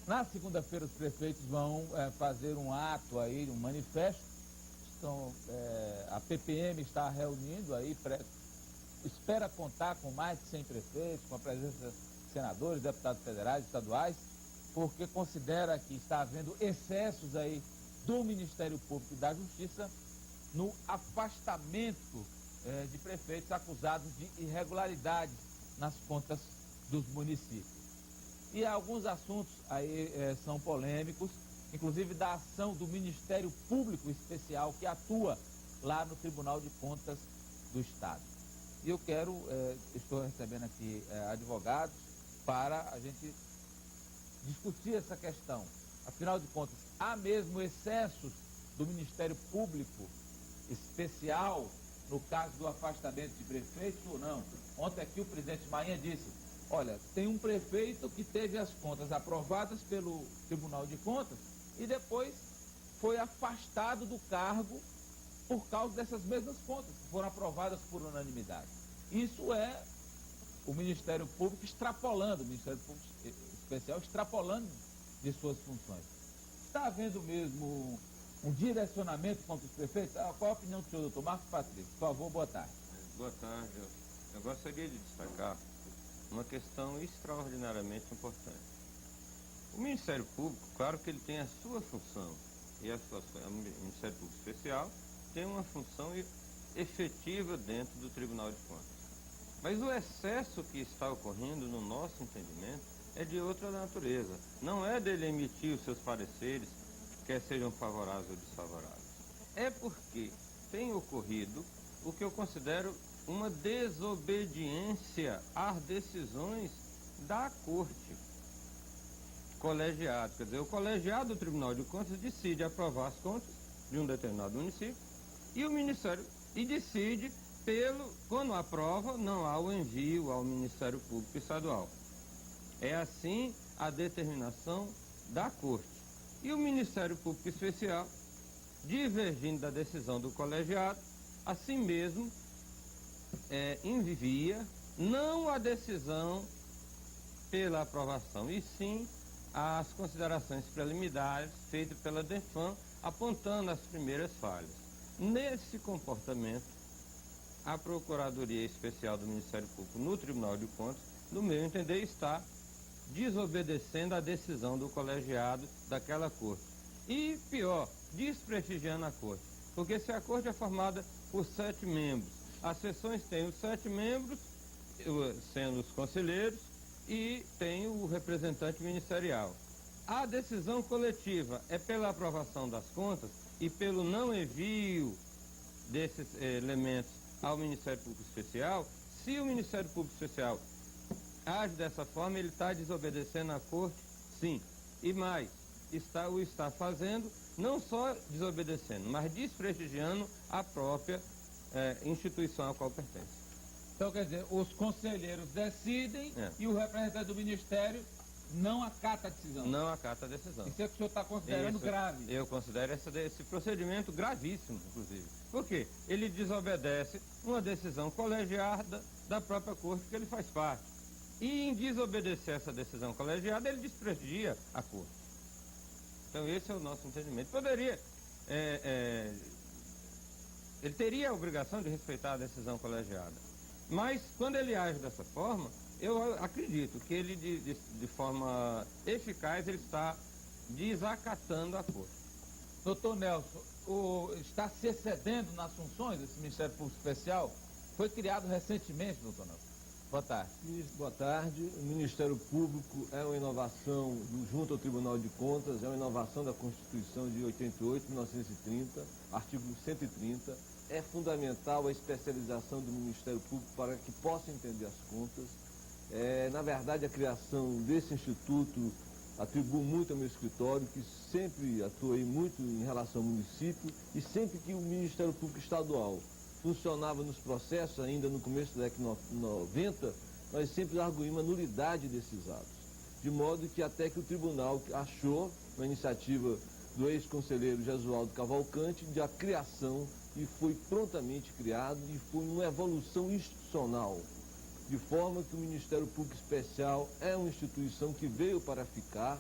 Na segunda-feira, os prefeitos vão fazer um ato aí, um manifesto. A PPM está reunindo aí, espera contar com mais de 100 prefeitos, com a presença de senadores, deputados federais, estaduais, porque considera que está havendo excessos aí do Ministério Público e da Justiça no afastamento de prefeitos acusados de irregularidades nas contas dos municípios. E alguns assuntos aí são polêmicos, inclusive da ação do Ministério Público Especial que atua lá no Tribunal de Contas do Estado. E eu estou recebendo aqui advogados para a gente discutir essa questão. Afinal de contas, há mesmo excessos do Ministério Público Especial no caso do afastamento de prefeitos ou não? Ontem aqui o presidente Marinha disse: olha, tem um prefeito que teve as contas aprovadas pelo Tribunal de Contas e depois foi afastado do cargo por causa dessas mesmas contas que foram aprovadas por unanimidade. Isso é o Ministério Público extrapolando, o Ministério Público Especial extrapolando de suas funções. Está havendo mesmo um direcionamento contra os prefeitos? Qual a opinião do senhor, doutor Marcos Patrício? Por favor, boa tarde. Boa tarde. Eu gostaria de destacar uma questão extraordinariamente importante. O Ministério Público, claro que ele tem a sua função, e o Ministério Público Especial tem uma função efetiva dentro do Tribunal de Contas. Mas o excesso que está ocorrendo, no nosso entendimento, é de outra natureza. Não é dele emitir os seus pareceres, quer sejam favoráveis ou desfavoráveis. É porque tem ocorrido o que eu considero uma desobediência às decisões da Corte. Colegiado, quer dizer, o colegiado do Tribunal de Contas decide aprovar as contas de um determinado município e o Ministério decide quando aprova, não há o envio ao Ministério Público Estadual. É assim a determinação da Corte. E o Ministério Público Especial, divergindo da decisão do colegiado, assim mesmo envia não a decisão pela aprovação, e sim as considerações preliminares feitas pela DEFAM, apontando as primeiras falhas. Nesse comportamento, a Procuradoria Especial do Ministério Público no Tribunal de Contas, no meu entender, está desobedecendo a decisão do colegiado daquela corte. E, pior, desprestigiando a corte. Porque se a corte é formada por 7 membros, as sessões têm os 7 membros, sendo os conselheiros, e tem o representante ministerial. A decisão coletiva é pela aprovação das contas e pelo não envio desses elementos ao Ministério Público Especial. Se o Ministério Público Especial age dessa forma, ele está desobedecendo a Corte, sim. E mais, está fazendo, não só desobedecendo, mas desprestigiando a própria instituição a qual pertence. Então, quer dizer, os conselheiros decidem e o representante do Ministério não acata a decisão. Não acata a decisão. Isso é o que o senhor está considerando grave. Eu considero esse procedimento gravíssimo, inclusive. Por quê? Ele desobedece uma decisão colegiada da própria Corte que ele faz parte. E em desobedecer essa decisão colegiada, ele desprestigia a Corte. Então esse é o nosso entendimento. Ele teria a obrigação de respeitar a decisão colegiada. Mas quando ele age dessa forma, eu acredito que ele, de forma eficaz, ele está desacatando a Corte. Doutor Nelson, está se excedendo nas funções desse Ministério Público Especial? Foi criado recentemente, doutor Nelson. Boa tarde. Ministro, boa tarde. O Ministério Público é uma inovação junto ao Tribunal de Contas, é uma inovação da Constituição de 88, 1930, artigo 130. É fundamental a especialização do Ministério Público para que possa entender as contas. Na verdade, a criação desse instituto atribuo muito ao meu escritório, que sempre atuei muito em relação ao município, e sempre que o Ministério Público Estadual funcionava nos processos, ainda no começo da década de 90, nós sempre arguímos a nulidade desses atos. De modo que até que o tribunal achou, na iniciativa do ex-conselheiro Jesualdo Cavalcante, a criação, e foi prontamente criado, e foi uma evolução institucional, de forma que o Ministério Público Especial é uma instituição que veio para ficar,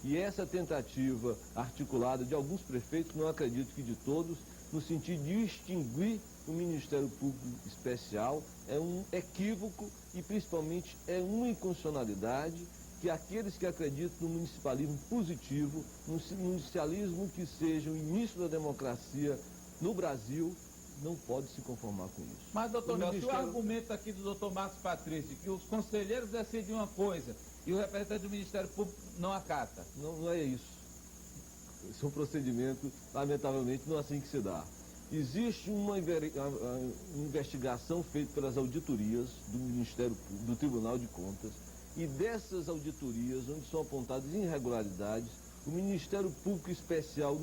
E essa tentativa articulada de alguns prefeitos, não acredito que de todos, no sentido de extinguir o Ministério Público Especial, é um equívoco e principalmente é uma inconstitucionalidade que aqueles que acreditam no municipalismo positivo, no municipalismo que seja o início da democracia no Brasil, não pode se conformar com isso. Mas, doutor Nelson, o argumento aqui do doutor Marcos Patrício, que os conselheiros decidem uma coisa e o representante do Ministério Público não acata. Não é isso. Esse é um procedimento, lamentavelmente, não é assim que se dá. Existe uma investigação feita pelas auditorias do Ministério Público, do Tribunal de Contas, e dessas auditorias, onde são apontadas irregularidades, o Ministério Público Especial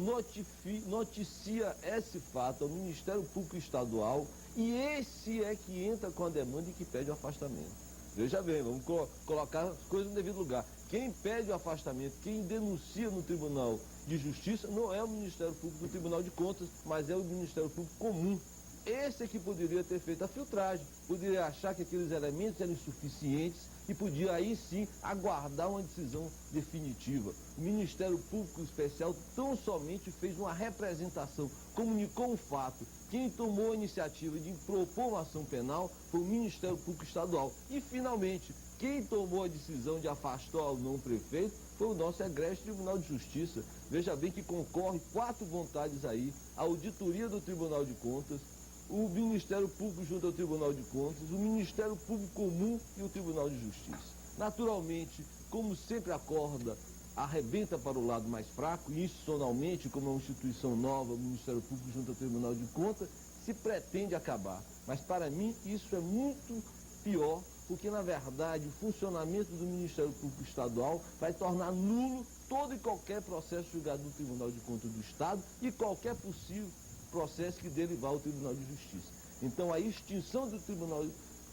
noticia esse fato ao Ministério Público Estadual e esse é que entra com a demanda e que pede o afastamento. Veja bem, vamos colocar as coisas no devido lugar. Quem pede o afastamento, quem denuncia no Tribunal de Justiça, não é o Ministério Público do Tribunal de Contas, mas é o Ministério Público Comum. Esse é que poderia ter feito a filtragem, poderia achar que aqueles elementos eram insuficientes e podia aí sim aguardar uma decisão definitiva. O Ministério Público Especial tão somente fez uma representação, comunicou um fato. Quem tomou a iniciativa de propor uma ação penal foi o Ministério Público Estadual. E, finalmente, quem tomou a decisão de afastar ou não o prefeito foi o nosso egrégio Tribunal de Justiça. Veja bem que concorre 4 vontades aí, a auditoria do Tribunal de Contas, o Ministério Público junto ao Tribunal de Contas, o Ministério Público Comum e o Tribunal de Justiça. Naturalmente, como sempre a corda arrebenta para o lado mais fraco, e institucionalmente, como é uma instituição nova, o Ministério Público junto ao Tribunal de Contas, se pretende acabar. Mas para mim isso é muito pior, porque na verdade o funcionamento do Ministério Público Estadual vai tornar nulo todo e qualquer processo julgado no Tribunal de Contas do Estado e qualquer possível processo que derivar ao Tribunal de Justiça. Então a extinção do Tribunal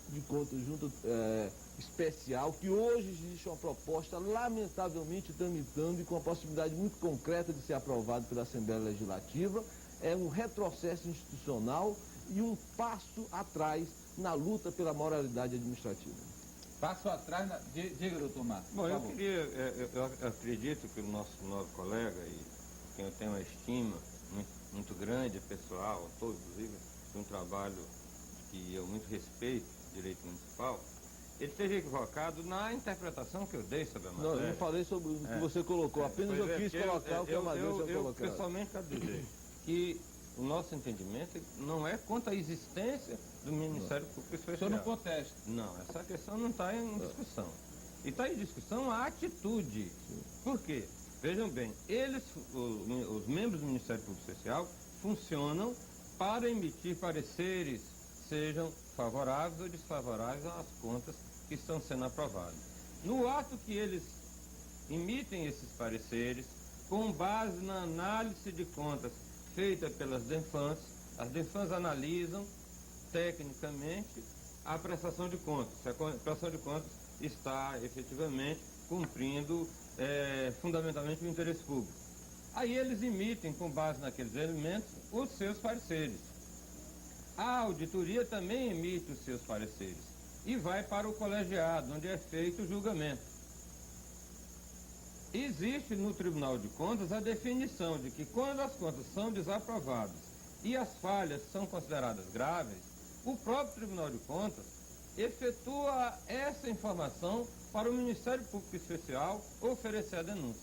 de Contas junto especial, que hoje existe uma proposta lamentavelmente tramitando e com a possibilidade muito concreta de ser aprovado pela Assembleia Legislativa, é um retrocesso institucional e um passo atrás na luta pela moralidade administrativa. Passo atrás, diga, doutor Marcos. Bom, eu acredito que o nosso novo colega, e quem eu tenho uma estima muito grande, pessoal, todos, inclusive, de um trabalho que eu muito respeito, direito municipal, ele esteja equivocado na interpretação que eu dei sobre a matéria. Não, eu não falei sobre o que você colocou, apenas eu quis colocar o que a Amadeu tinha colocado. Eu pessoalmente quero dizer que o nosso entendimento não é quanto à existência do Ministério Público Especial. O senhor não contesta? Não, essa questão não está em discussão. E está em discussão a atitude. Por quê? Vejam bem, os membros do Ministério Público Especial funcionam para emitir pareceres, sejam favoráveis ou desfavoráveis às contas que estão sendo aprovadas. No ato que eles emitem esses pareceres, com base na análise de contas feita pelas DENFANs, as DENFANs analisam tecnicamente a prestação de contas, se a prestação de contas está efetivamente cumprindo fundamentalmente o interesse público. Aí eles emitem, com base naqueles elementos, os seus pareceres. A auditoria também emite os seus pareceres e vai para o colegiado, onde é feito o julgamento. Existe no Tribunal de Contas a definição de que quando as contas são desaprovadas e as falhas são consideradas graves, o próprio Tribunal de Contas efetua essa informação para o Ministério Público Especial oferecer a denúncia.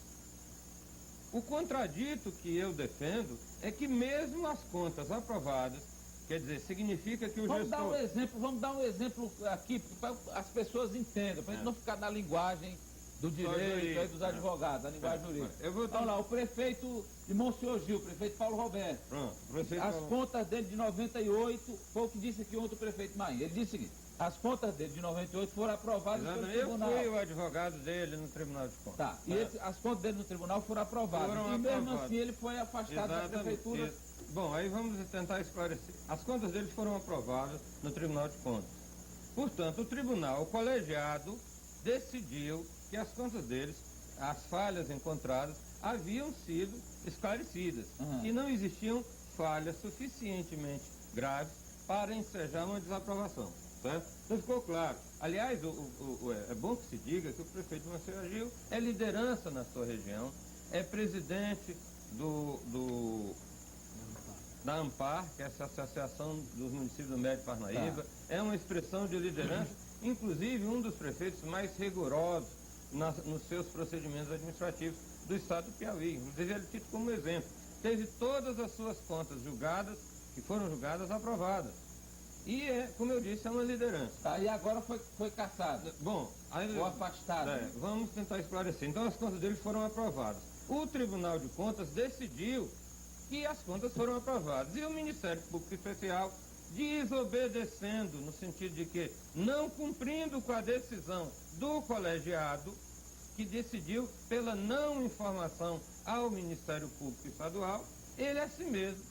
O contradito que eu defendo é que mesmo as contas aprovadas, quer dizer, significa que o gestor... Vamos dar um exemplo aqui para as pessoas entendam, para a gente não ficar na linguagem do direito e dos advogados, a linguagem jurídica. Vamos lá, o prefeito de Monsenhor Gil, o prefeito Paulo Roberto. Pronto, as contas dele de 98, foi o que disse aqui ontem o prefeito Marinho. Ele disse o seguinte: as contas dele de 98 foram aprovadas pelo tribunal. Eu fui o advogado dele no Tribunal de Contas. Tá, e as contas dele no tribunal foram aprovadas. E mesmo assim ele foi afastado da prefeitura. Bom, aí vamos tentar esclarecer. As contas dele foram aprovadas no Tribunal de Contas. Portanto, o tribunal, o colegiado, decidiu que as contas deles, as falhas encontradas, haviam sido esclarecidas. E não existiam falhas suficientemente graves para ensejar uma desaprovação. Certo? Então ficou claro. Aliás, é bom que se diga que o prefeito de Maceió Gil é liderança na sua região, é presidente da ANPAR, que é essa Associação dos Municípios do Médio Parnaíba, é uma expressão de liderança, inclusive um dos prefeitos mais rigorosos nos seus procedimentos administrativos do estado do Piauí. Inclusive ele cita como exemplo. Teve todas as suas contas julgadas, que foram julgadas, aprovadas. E, como eu disse, é uma liderança. E agora foi cassado. Bom, ou afastado. Vamos tentar esclarecer. Então as contas dele foram aprovadas. O Tribunal de Contas decidiu que as contas foram aprovadas. E o Ministério Público Especial, desobedecendo, no sentido de que não cumprindo com a decisão do colegiado, que decidiu pela não informação ao Ministério Público Estadual, ele a si mesmo,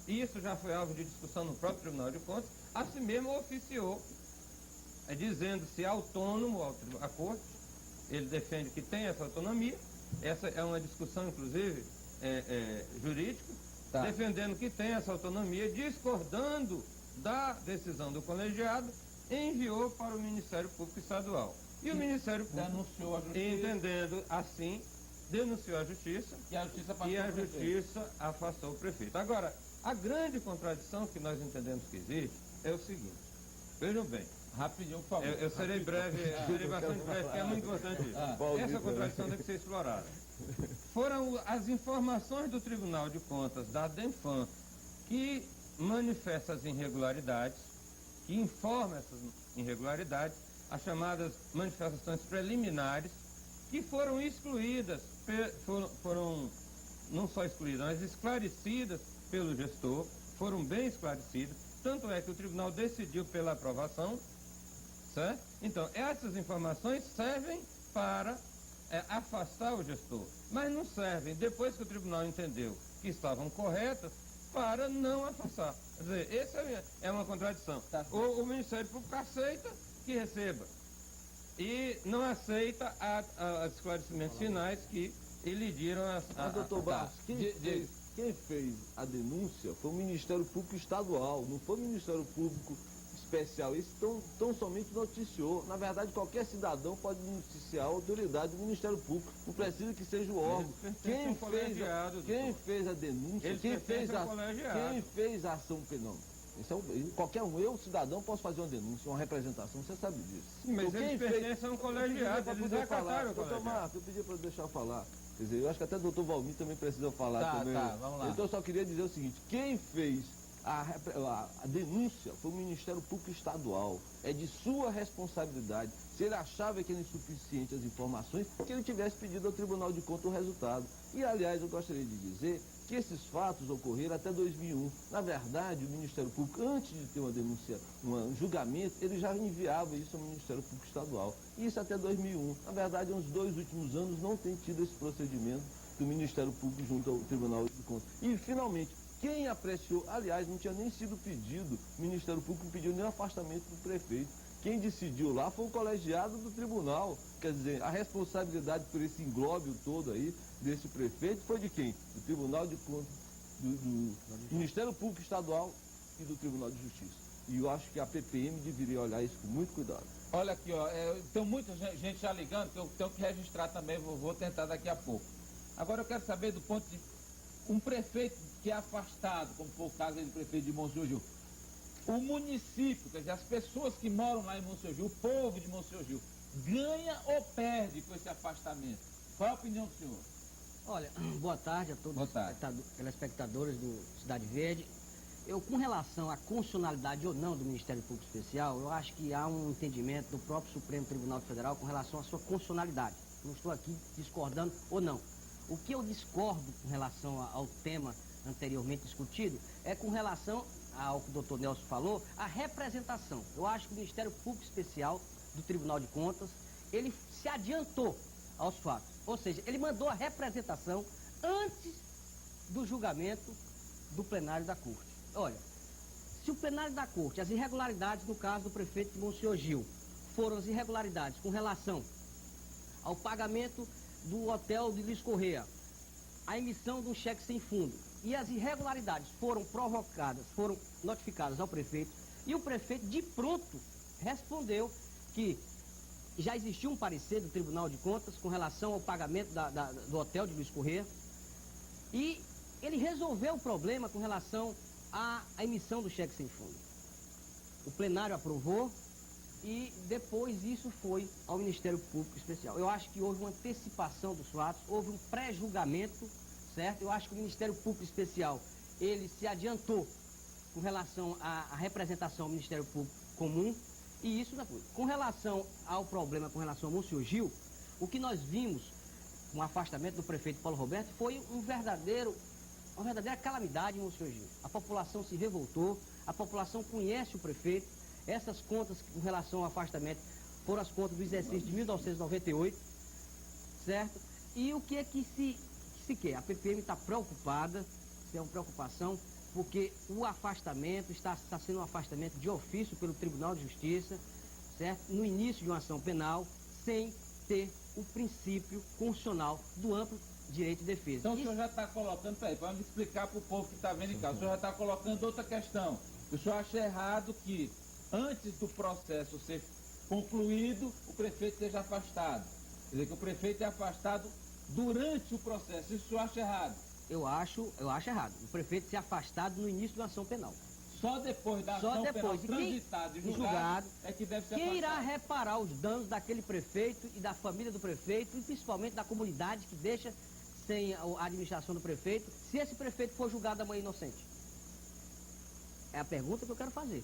e isso já foi alvo de discussão no próprio Tribunal de Contas, a si mesmo oficiou, dizendo-se autônomo à Corte. Ele defende que tem essa autonomia. Essa é uma discussão, inclusive, jurídica, defendendo que tem essa autonomia, discordando da decisão do colegiado, enviou para o Ministério Público Estadual. E o Ministério Público, denunciou a justiça, entendendo assim, denunciou a justiça, e a justiça afastou o prefeito. Agora, a grande contradição que nós entendemos que existe é o seguinte: vejam bem, rapidinho, por favor. Eu serei breve, serei bastante breve, porque é muito importante isso. Essa contradição tem que ser explorada. Foram as informações do Tribunal de Contas, da DENFAM, que manifesta as irregularidades, que informa essas irregularidades, as chamadas manifestações preliminares, que foram excluídas, foram não só excluídas, mas esclarecidas pelo gestor, foram bem esclarecidas. Tanto é que o tribunal decidiu pela aprovação, certo? Então, essas informações servem para afastar o gestor, mas não servem, depois que o tribunal entendeu que estavam corretas, para não afastar. Quer dizer, essa é uma contradição. O Ministério Público aceita que receba e não aceita os esclarecimentos finais que elidiram Mas, doutor Barros, quem fez a denúncia foi o Ministério Público Estadual, não foi o Ministério Público Especial. Isso tão somente noticiou. Na verdade, qualquer cidadão pode noticiar a autoridade do Ministério Público. Não precisa que seja o órgão. Quem fez a denúncia, quem fez a ação penal? Qualquer um, eu, cidadão, posso fazer uma denúncia, uma representação, você sabe disso. Mas então, eles pertencem a um colegiado, eles acataram o colegiado. Marco, eu pedi para deixar eu falar. Quer dizer, eu acho que até o doutor Valmir também precisa falar também. Vamos lá. Então eu só queria dizer o seguinte: quem fez a denúncia foi o Ministério Público Estadual. É de sua responsabilidade. Se ele achava que eram insuficientes as informações, que ele tivesse pedido ao Tribunal de Contas o resultado. E, aliás, eu gostaria de dizer que esses fatos ocorreram até 2001. Na verdade, o Ministério Público, antes de ter uma denúncia, um julgamento, ele já enviava isso ao Ministério Público Estadual. Isso até 2001. Na verdade, nos 2 últimos anos não tem tido esse procedimento do Ministério Público junto ao Tribunal de Contas. E, finalmente, quem apreciou, aliás, não tinha nem sido pedido, o Ministério Público não pediu nem o afastamento do prefeito. Quem decidiu lá foi o colegiado do tribunal. Quer dizer, a responsabilidade por esse inglóbio todo aí, desse prefeito, foi de quem? Do Tribunal de Contas, do Ministério Público Estadual e do Tribunal de Justiça. E eu acho que a PPM deveria olhar isso com muito cuidado. Olha aqui, tem muita gente já ligando, que eu tenho que registrar também, vou tentar daqui a pouco. Agora eu quero saber do ponto de um prefeito que é afastado, como foi o caso do prefeito de Monsenhor Gil. O município, quer dizer, as pessoas que moram lá em Monsenhor Gil, o povo de Monsenhor Gil, ganha ou perde com esse afastamento? Qual a opinião do senhor? Olha, boa tarde a todos os telespectadores do Cidade Verde. Com relação à constitucionalidade ou não do Ministério Público Especial, eu acho que há um entendimento do próprio Supremo Tribunal Federal com relação à sua constitucionalidade. Não estou aqui discordando ou não. O que eu discordo com relação ao tema anteriormente discutido é com relação ao que o doutor Nelson falou, a representação. Eu acho que o Ministério Público Especial do Tribunal de Contas, ele se adiantou aos fatos. Ou seja, ele mandou a representação antes do julgamento do plenário da Corte. Olha, se o plenário da Corte, as irregularidades no caso do prefeito de Monsenhor Gil, foram as irregularidades com relação ao pagamento do hotel de Luiz Correia, a emissão de um cheque sem fundo, e as irregularidades foram provocadas, foram notificadas ao prefeito, e o prefeito de pronto respondeu que já existiu um parecer do Tribunal de Contas com relação ao pagamento do hotel de Luiz Corrêa e ele resolveu o problema com relação à emissão do cheque sem fundo. O plenário aprovou e depois isso foi ao Ministério Público Especial. Eu acho que houve uma antecipação dos fatos, houve um pré-julgamento, certo? Eu acho que o Ministério Público Especial, ele se adiantou com relação à representação ao Ministério Público Comum, e isso não foi. Com relação ao problema com relação ao Monsenhor Gil, o que nós vimos com o afastamento do prefeito Paulo Roberto foi uma verdadeira calamidade em Monsenhor Gil. A população se revoltou, a população conhece o prefeito, essas contas com relação ao afastamento foram as contas do exercício de 1998, certo? E o que é que se quer? A PPM está preocupada, isso é uma preocupação, porque o afastamento está sendo um afastamento de ofício pelo Tribunal de Justiça, certo? No início de uma ação penal, sem ter o princípio constitucional do amplo direito de defesa. Então o senhor já está colocando, peraí, vamos explicar para o povo que está vendo em casa, o senhor já está colocando outra questão. O senhor acha errado que, antes do processo ser concluído, o prefeito seja afastado. Quer dizer, que o prefeito é afastado durante o processo. Isso o senhor acha errado? Eu acho errado. O prefeito ser afastado no início de uma ação penal. Só depois da ação penal transitada e julgado é que deve ser afastado. Quem irá reparar os danos daquele prefeito e da família do prefeito, e principalmente da comunidade que deixa sem a administração do prefeito, se esse prefeito for julgado amanhã inocente? É a pergunta que eu quero fazer.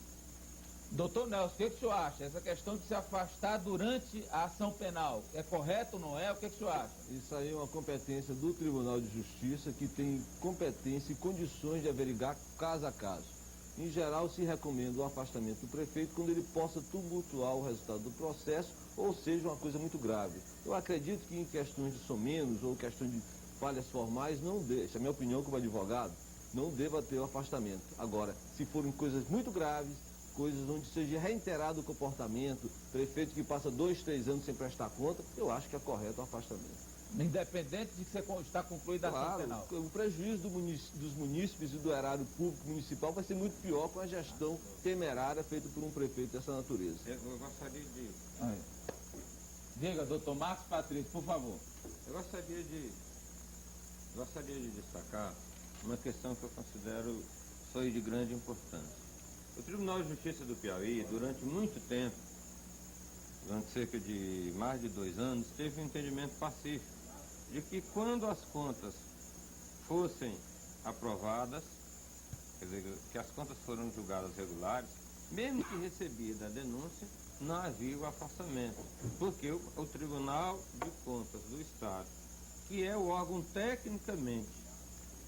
Doutor Nelson, o que o senhor acha? Essa questão de se afastar durante a ação penal, é correto ou não é? O que o senhor acha? Isso aí é uma competência do Tribunal de Justiça, que tem competência e condições de averiguar caso a caso. Em geral, se recomenda o afastamento do prefeito quando ele possa tumultuar o resultado do processo, ou seja, uma coisa muito grave. Eu acredito que em questões de somenos ou questões de falhas formais, não deixa, a minha opinião como advogado, não deva ter o afastamento. Agora, se forem coisas muito graves, coisas onde seja reiterado o comportamento, prefeito que passa 2, 3 anos sem prestar conta, eu acho que é correto o afastamento. Independente de que está concluída a ação penal. O prejuízo dos munícipes e do erário público municipal vai ser muito pior com a gestão temerária feita por um prefeito dessa natureza. Eu gostaria de... Diga, doutor Marcos Patrício, por favor. Eu gostaria de destacar uma questão que eu considero foi de grande importância. O Tribunal de Justiça do Piauí, durante muito tempo, durante cerca de mais de 2 anos, teve um entendimento pacífico de que quando as contas fossem aprovadas, quer dizer, que as contas foram julgadas regulares, mesmo que recebida a denúncia, não havia o afastamento, porque o Tribunal de Contas do Estado, que é o órgão tecnicamente,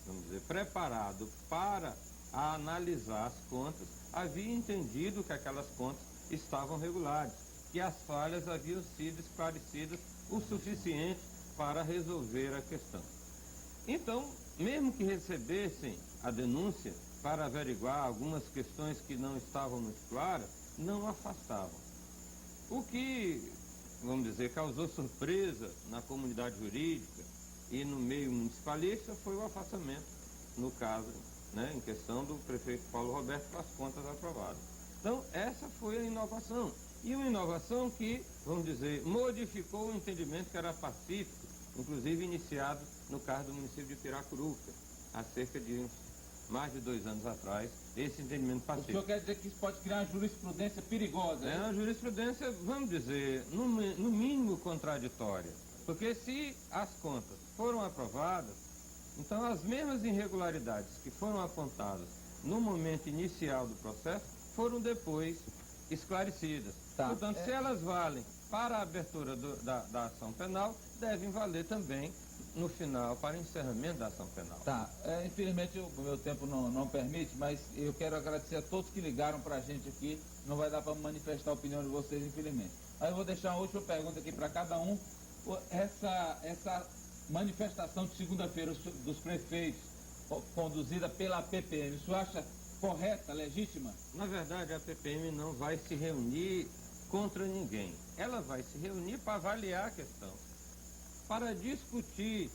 vamos dizer, preparado para analisar as contas, havia entendido que aquelas contas estavam regulares, que as falhas haviam sido esclarecidas o suficiente para resolver a questão. Então, mesmo que recebessem a denúncia para averiguar algumas questões que não estavam muito claras, não afastavam. O que, vamos dizer, causou surpresa na comunidade jurídica e no meio municipalista foi o afastamento, no caso, em questão do prefeito Paulo Roberto, com as contas aprovadas. Então, essa foi a inovação. E uma inovação que, vamos dizer, modificou o entendimento que era pacífico, inclusive iniciado no caso do município de Piracuruca, há cerca de mais de 2 anos atrás, esse entendimento pacífico. O senhor quer dizer que isso pode criar uma jurisprudência perigosa? É uma jurisprudência, vamos dizer, no mínimo contraditória. Porque se as contas foram aprovadas, então as mesmas irregularidades que foram apontadas no momento inicial do processo foram depois esclarecidas. Portanto, se elas valem para a abertura da ação penal, devem valer também no final para encerramento da ação penal. Infelizmente o meu tempo não permite, mas eu quero agradecer a todos que ligaram para a gente aqui. Não vai dar para manifestar a opinião de vocês, infelizmente. Aí eu vou deixar uma última pergunta aqui para cada um. Essa manifestação de segunda-feira dos prefeitos, conduzida pela PPM, o senhor acha correta, legítima? Na verdade, a PPM não vai se reunir contra ninguém. Ela vai se reunir para avaliar a questão, para discutir,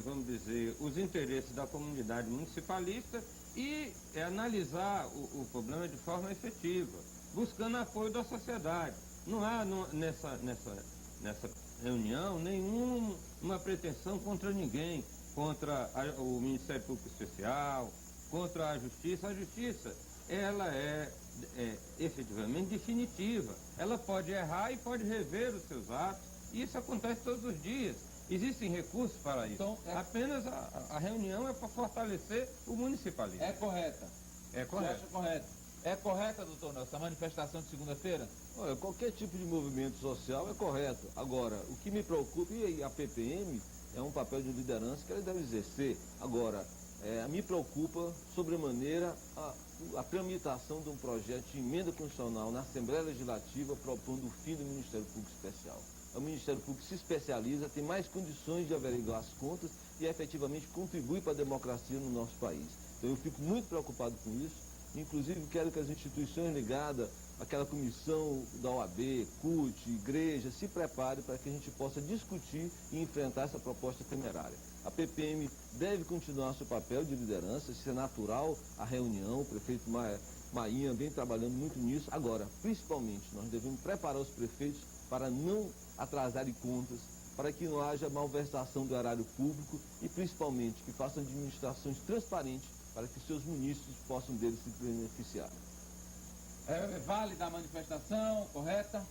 vamos dizer, os interesses da comunidade municipalista e analisar o problema de forma efetiva. buscando apoio da sociedade. Não há nessa reunião nenhuma pretensão contra ninguém, contra o Ministério Público Especial, contra a Justiça. A Justiça, ela é efetivamente definitiva. Ela pode errar e pode rever os seus atos, e isso acontece todos os dias. Existem recursos para isso. Então, apenas a reunião é para fortalecer o municipalismo. É correta? É correta. Você acha correta? É correta, doutor Nelson, a manifestação de segunda-feira? Olha, qualquer tipo de movimento social é correto. Agora, o que me preocupa, e a PPM é um papel de liderança que ela deve exercer. Agora, me preocupa sobremaneira a tramitação de um projeto de emenda constitucional na Assembleia Legislativa propondo o fim do Ministério Público Especial. O Ministério Público se especializa, tem mais condições de averiguar as contas e efetivamente contribui para a democracia no nosso país. Então eu fico muito preocupado com isso, inclusive quero que as instituições ligadas àquela comissão da OAB, CUT, igreja, se preparem para que a gente possa discutir e enfrentar essa proposta temerária. A PPM deve continuar seu papel de liderança, isso é natural, a reunião, o prefeito Mainha vem trabalhando muito nisso. Agora, principalmente, nós devemos preparar os prefeitos para não atrasarem contas, para que não haja malversação do erário público e, principalmente, que façam administrações transparentes para que seus munícipes possam deles se beneficiar. É válida a manifestação, correta?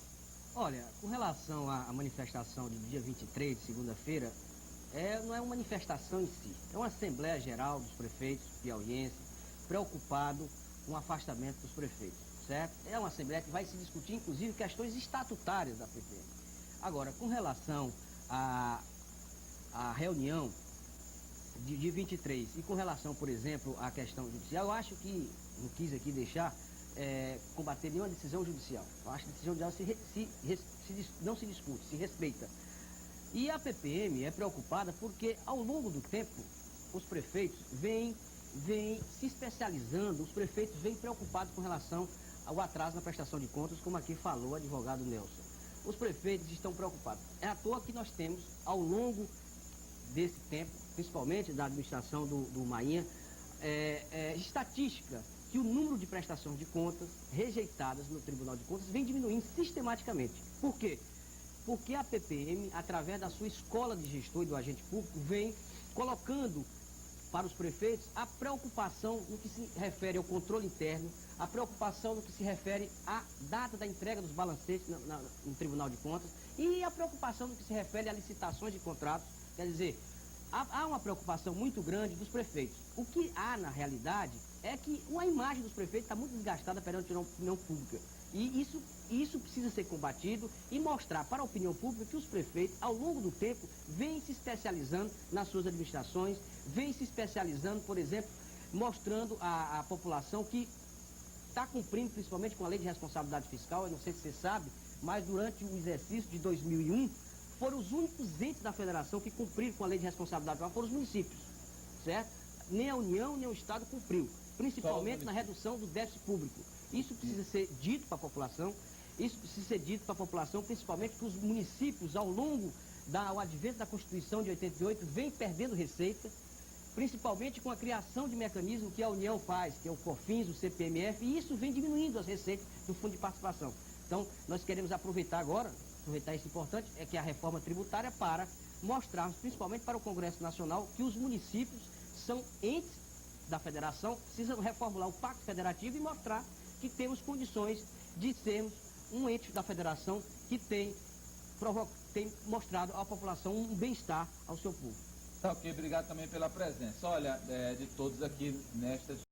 Olha, com relação à manifestação do dia 23, de segunda-feira, não é uma manifestação em si, é uma Assembleia Geral dos Prefeitos piauienses, preocupado com o afastamento dos prefeitos, certo? É uma Assembleia que vai se discutir, inclusive, questões estatutárias da PPM. Agora, com relação à reunião de 23 e com relação, por exemplo, à questão judicial, eu acho que, não quis aqui deixar, combater nenhuma decisão judicial. Eu acho que a decisão judicial não se discute, se respeita. E a PPM é preocupada porque, ao longo do tempo, os prefeitos vêm se especializando, os prefeitos vêm preocupados com relação ao atraso na prestação de contas, como aqui falou o advogado Nelson. Os prefeitos estão preocupados. É à toa que nós temos, ao longo desse tempo, principalmente da administração do Mainha, estatística que o número de prestações de contas rejeitadas no Tribunal de Contas vem diminuindo sistematicamente. Por quê? Porque a PPM, através da sua escola de gestor e do agente público, vem colocando para os prefeitos a preocupação no que se refere ao controle interno, a preocupação no que se refere à data da entrega dos balancetes no Tribunal de Contas e a preocupação no que se refere a licitações de contratos. Quer dizer, há uma preocupação muito grande dos prefeitos. O que há, na realidade, é que a imagem dos prefeitos está muito desgastada perante a opinião pública. E isso precisa ser combatido e mostrar para a opinião pública que os prefeitos, ao longo do tempo, vêm se especializando nas suas administrações, vêm se especializando, por exemplo, mostrando à população que está cumprindo, principalmente com a lei de responsabilidade fiscal. Eu não sei se você sabe, mas durante o exercício de 2001, foram os únicos entes da federação que cumpriram com a lei de responsabilidade fiscal, foram os municípios, certo? Nem a União, nem o Estado cumpriu, principalmente na redução do déficit público. Isso precisa ser dito para a população, principalmente que os municípios, ao longo do advento da Constituição de 88, vêm perdendo receita, principalmente com a criação de mecanismos que a União faz, que é o COFINS, o CPMF, e isso vem diminuindo as receitas do Fundo de Participação. Então, nós queremos aproveitar isso importante, é que a reforma tributária para mostrarmos, principalmente para o Congresso Nacional, que os municípios são entes da federação, precisam reformular o Pacto Federativo e mostrar que temos condições de sermos um ente da federação que tem mostrado à população um bem-estar ao seu povo. Tá ok, obrigado também pela presença. Olha, de todos aqui nesta